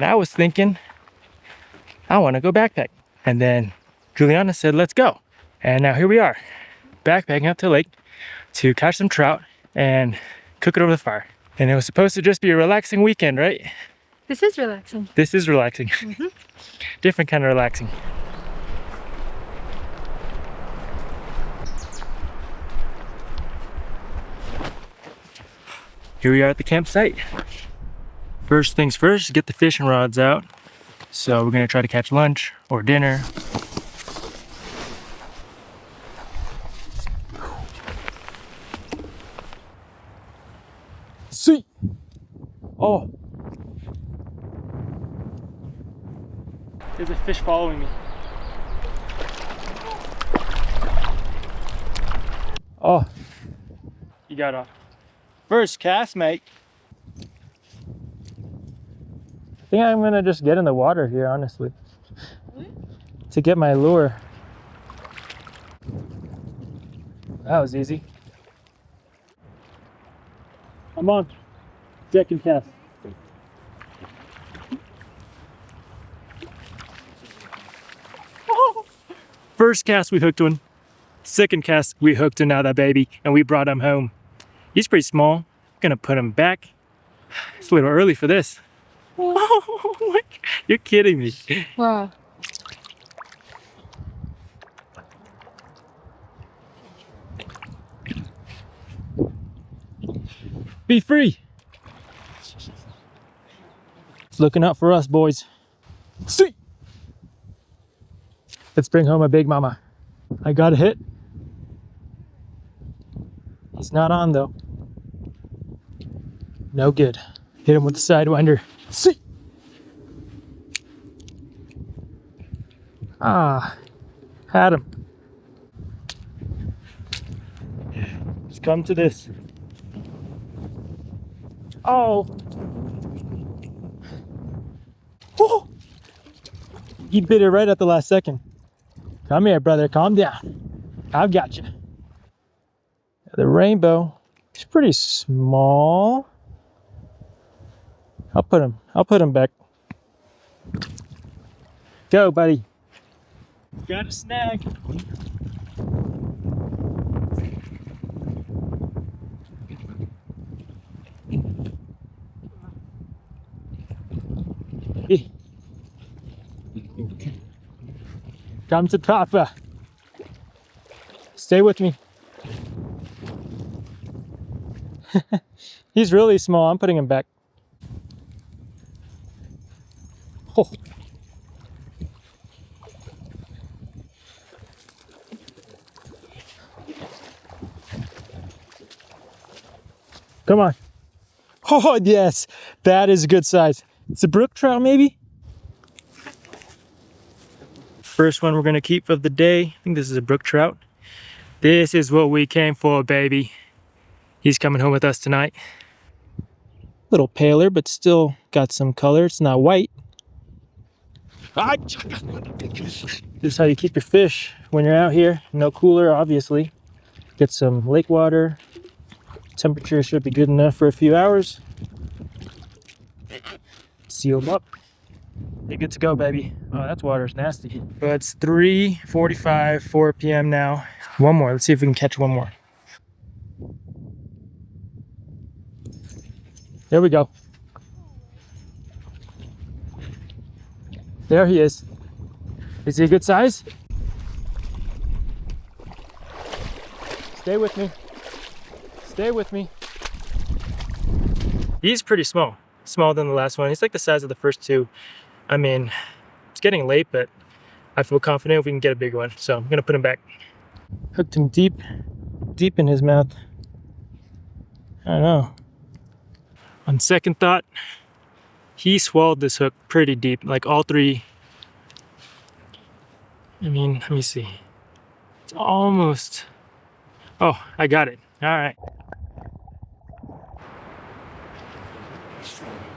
And I was thinking, I want to go backpack. And then Juliana said, let's go. And now here we are, backpacking out to the lake to catch some trout and cook it over the fire. And it was supposed to just be a relaxing weekend, right? This is relaxing. This is relaxing. Mm-hmm. Different kind of relaxing. Here we are at the campsite. First things first, get the fishing rods out. So we're gonna try to catch lunch or dinner. See? Oh. There's a fish following me. Oh. You got off. First cast, mate. I think I'm gonna just get in the water here, honestly. Really? To get my lure. That was easy. I'm on. Second cast. First cast, we hooked one. Second cast, we hooked another baby, and we brought him home. He's pretty small. I'm gonna put him back. It's a little early for this. Oh my God. You're kidding me. Wow. Be free. It's looking out for us, boys. See. Let's bring home a big mama. I got a hit. He's not on though. No good. Hit him with the sidewinder. See. Ah, had him. Let's come to this. Oh. Oh. He bit it right at the last second. Come here, brother. Calm down. I've got you. The rainbow is pretty small. I'll put him back. Go, buddy. Got a snag. Come to Papa. Stay with me. He's really small. I'm putting him back. Oh. Come on. Oh, yes. That is a good size. It's a brook trout, maybe? First one we're going to keep of the day. I think this is a brook trout. This is what we came for, baby. He's coming home with us tonight. A little paler, but still got some color. It's not white. This is how you keep your fish when you're out here. No cooler, obviously. Get some lake water. Temperature should be good enough for a few hours. Seal them up. You're good to go, baby. Oh, that water's nasty. But it's 3:45, 4 p.m. now. One more. Let's see if we can catch one more. There we go. There he is. Is he a good size? Stay with me. Stay with me. He's pretty small. Smaller than the last one. He's like the size of the first two. I mean, it's getting late, but I feel confident we can get a big one. So I'm gonna put him back. Hooked him deep in his mouth. I don't know. On second thought, he swallowed this hook pretty deep, like all three. I mean, let me see. It's almost, oh, I got it. All right.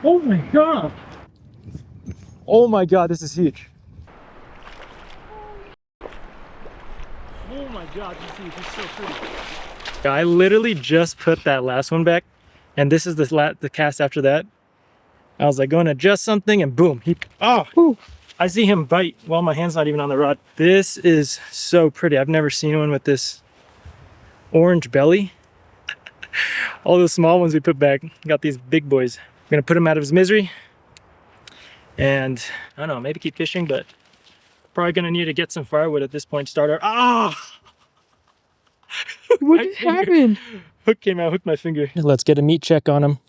Oh my God. Oh my God, this is huge. Oh my God, this is huge. It's so pretty. I literally just put that last one back, and this is the cast after that. I was like going to adjust something and boom, I see him bite while my hand's not even on the rod. This is so pretty. I've never seen one with this orange belly. All those small ones we put back, got these big boys. I'm gonna put him out of his misery. And I don't know, maybe keep fishing, but probably gonna need to get some firewood at this point. Start our, What just happened? Hook came out, hooked my finger. Let's get a meat check on him.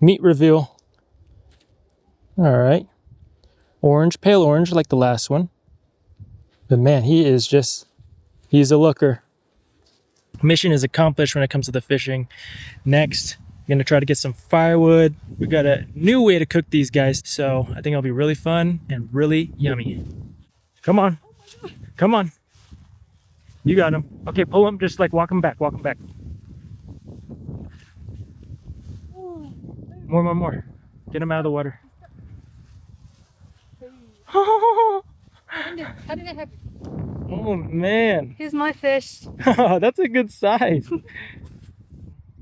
Meat reveal. All right. Orange, pale orange like the last one. But man, he's a looker. Mission is accomplished when it comes to the fishing. Next, I'm gonna try to get some firewood. We got a new way to cook these guys, so I think it'll be really fun and really yummy. Come on, come on. You got him. Okay, pull him, just like walk him back, walk him back. More. Get him out of the water. How did it happen? Oh man. Here's my fish. That's a good size.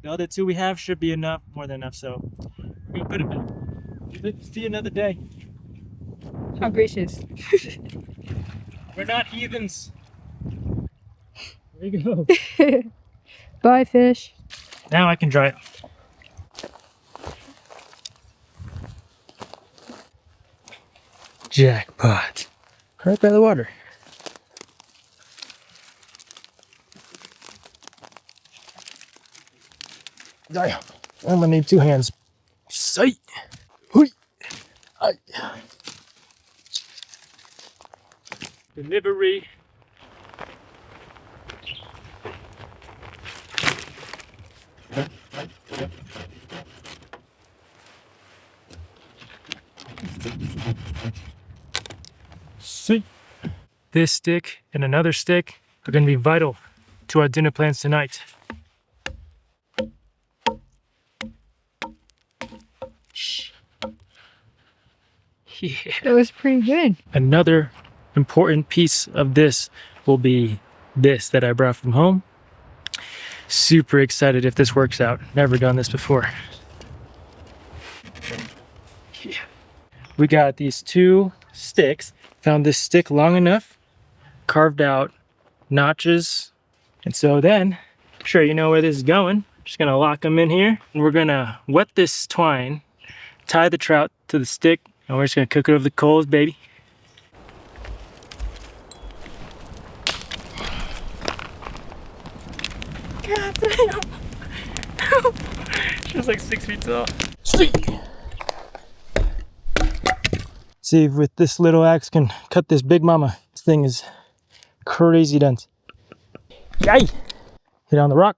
The other two we have should be enough, more than enough, so we'll put him in. See you another day. How gracious. We're not heathens. There you go. Bye, fish. Now I can dry it. Jackpot. Right by the water. I only need two hands. Sight. Hui. Ay. Delivery. See, this stick and another stick are going to be vital to our dinner plans tonight. Yeah. That was pretty good. Another important piece of this will be this that I brought from home. Super excited if this works out. Never done this before. Yeah. We got these two sticks. Found this stick long enough, carved out notches. And so then, I'm sure you know where this is going. Just gonna lock them in here. And we're gonna wet this twine, tie the trout to the stick, and we're just gonna cook it over the coals, baby. God damn. She was like 6 feet tall. See if with this little axe can cut this big mama. This thing is crazy dense. Yay! Hit on the rock.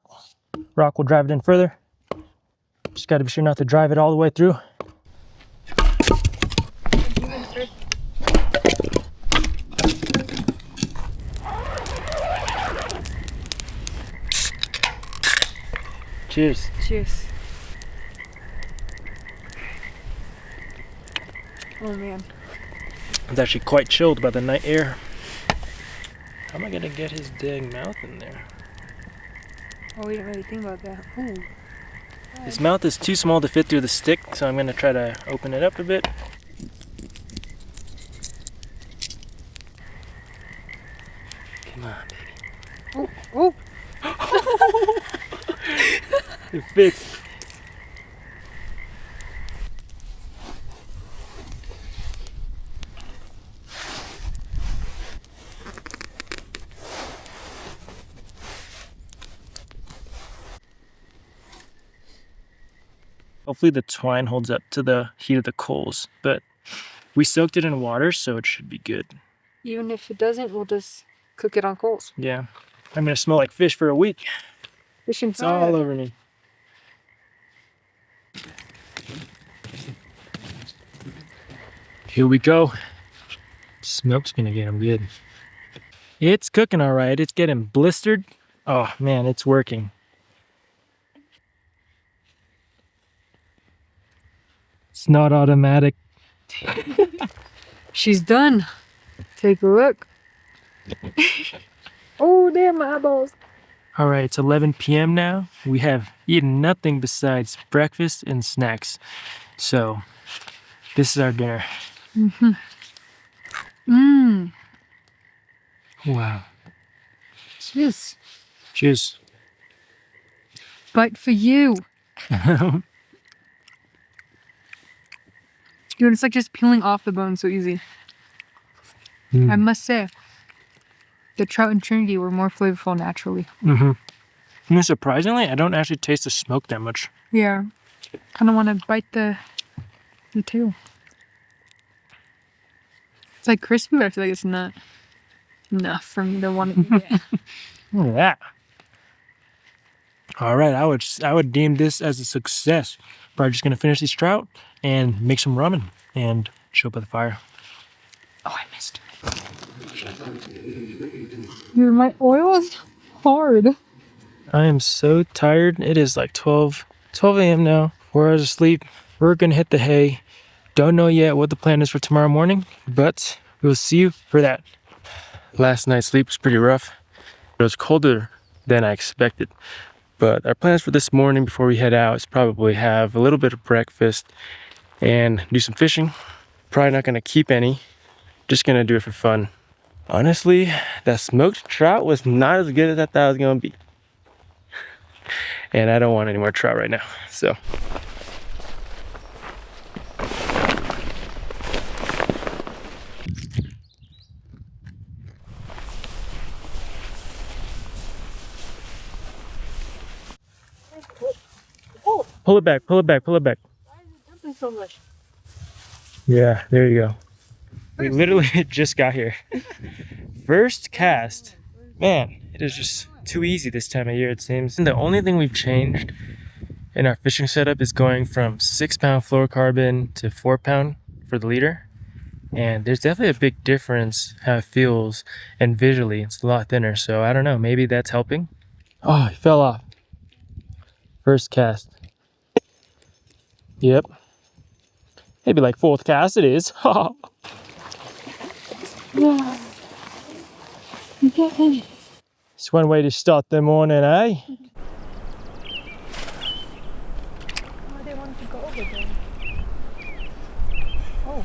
Rock will drive it in further. Just gotta be sure not to drive it all the way through. Cheers. Cheers. Oh man. It's actually quite chilled by the night air. How am I gonna get his dang mouth in there? Oh, we didn't really think about that. Ooh. His mouth is too small to fit through the stick, so I'm gonna try to open it up a bit. Come on, baby. Oh. It fits. Hopefully the twine holds up to the heat of the coals, but we soaked it in water, so it should be good. Even if it doesn't, we'll just cook it on coals. Yeah. I'm gonna smell like fish for a week. Fish and It's all over me. Here we go. Smoke's gonna get him good. It's cooking all right. It's getting blistered. Oh man, it's working. It's not automatic. She's done. Take a look. Oh, damn, my eyeballs. All right, it's 11 p.m. now. We have eaten nothing besides breakfast and snacks. So This is our dinner. Mm-hmm. Mmm. Wow. Cheers. Cheers. Bite for you. Dude, it's like just peeling off the bone so easy. I must say, the trout and Trinity were more flavorful naturally. And surprisingly, I don't actually taste the smoke that much. Yeah. Kind of want to bite the tail. It's like crispy, but I feel like it's not enough for me to want to eat it. Look at that. All right, I would deem this as a success. Probably just gonna finish these trout and make some ramen and show up at the fire. Oh, I missed. Dude, my oil is hard. I am so tired. It is like 12 a.m. now. 4 hours of sleep. We're gonna hit the hay. Don't know yet what the plan is for tomorrow morning, but we will see you for that. Last night's sleep was pretty rough. It was colder than I expected. But our plans for this morning before we head out is probably have a little bit of breakfast and do some fishing. Probably not gonna keep any, just gonna do it for fun. Honestly, that smoked trout was not as good as I thought it was gonna be. And I don't want any more trout right now, so. Pull it back, pull it back, pull it back. Why is it jumping so much? Yeah, there you go. We literally just got here. First cast. Man, it is just too easy this time of year, it seems. And the only thing we've changed in our fishing setup is going from 6-pound fluorocarbon to 4-pound for the leader. And there's definitely a big difference how it feels, and visually it's a lot thinner. So I don't know, maybe that's helping. Oh, he fell off. First cast. Yep. Maybe like 4th cast it is. Yeah. It's one way to start the morning, eh? Why they wanted to go over there? Oh.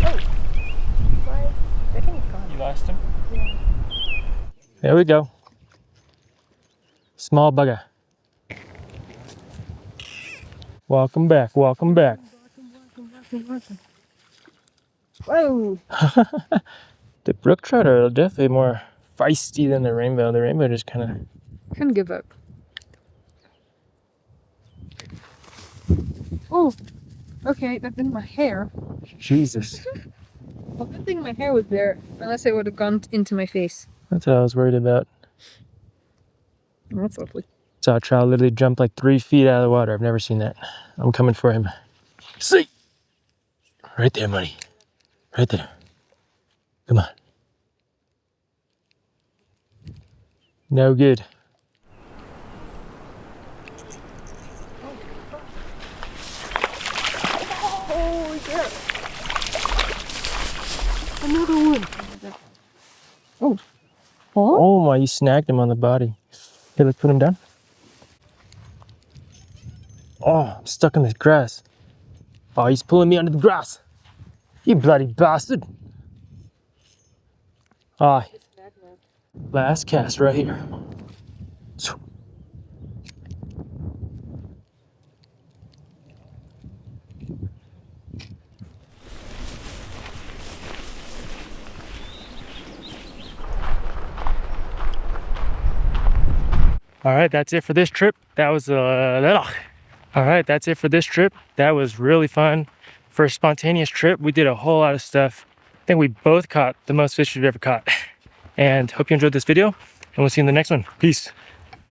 Oh. Why? I think it's gone. You lost him? Yeah. There we go. Small bugger. Welcome back, welcome back. Whoa! The brook trout are definitely more feisty than the rainbow. The rainbow just kind of... Couldn't give up. Oh! Okay, that's in my hair. Jesus. Well, good thing my hair was there, unless it would have gone into my face. That's what I was worried about. Oh, that's lovely. Saw a trout literally jump like 3 feet out of the water. I've never seen that. I'm coming for him. See! Right there, buddy. Right there. Come on. No good. Oh, yeah. Another one. Oh. Oh my, you snagged him on the body. Hey, let's put him down. Oh, I'm stuck in the grass. Oh, he's pulling me under the grass. You bloody bastard. Ah, last cast right here. All right, that's it for this trip. That was all right, that's it for this trip. That was really fun. For a spontaneous trip, we did a whole lot of stuff. I think we both caught the most fish we've ever caught. And hope you enjoyed this video, and we'll see you in the next one. Peace.